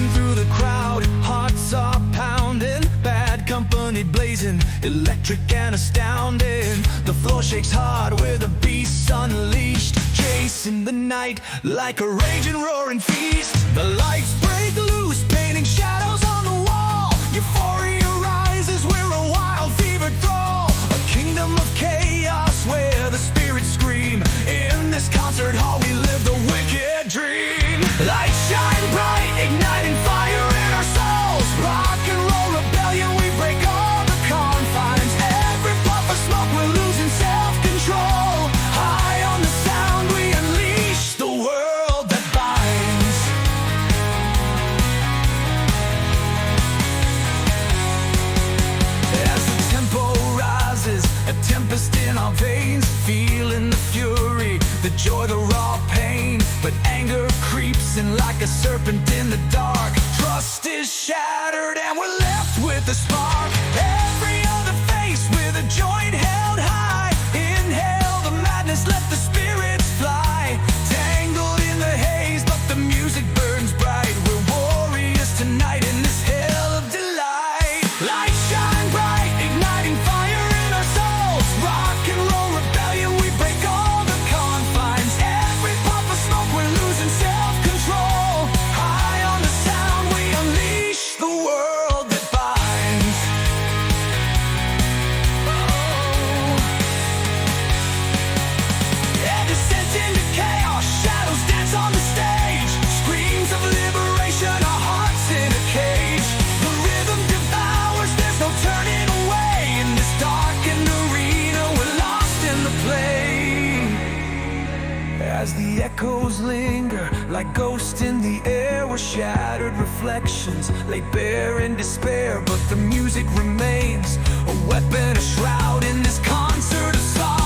racing through the crowd, hearts are pounding, bad company blazing, electric and astounding. The floor shakes hard with a beast unleashed, chasing the night like a raging, roaring feast. The lights break loose, painting shadows on the wall. Euphoria rises, we're a wild fever thrall. A kingdom of chaos where the spirits scream. In this concert hall we live the wicked dream. Lights shine bright, igniting fire in our souls. Rock and roll rebellion, we break all the confines. Every puff of smoke, we're losing self-control. High on the sound, we unleash the world that binds. As the tempo rises, a tempest in our veins, feeling the fury, the joy, the raw pain. But anger creeps in like a serpent in the dark. Trust is shattered and we're left with a spark. Every other face with a joint held high. Inhale the madness, let the spirits fly. Tangled in the haze, but the music burns bright. We're warriors tonight in this hell of delight. Lights shine bright, igniting fire in our souls. Rock and roll rebellion, we break all the confines. Every puff of smoke, we're losing self-control. High on the sound, we unleash the world that binds. Yeah, descent into chaos, shadows dance on the stage. Screams of liberation, our hearts in a cage. The rhythm devours, there's no turning away. In this darkened arena, we're lost in the play. As the echoes linger, like ghosts in the air, we're shattered reflections, laid bare in despair. But the music remains, a weapon, a shroud in this concert of sorrow.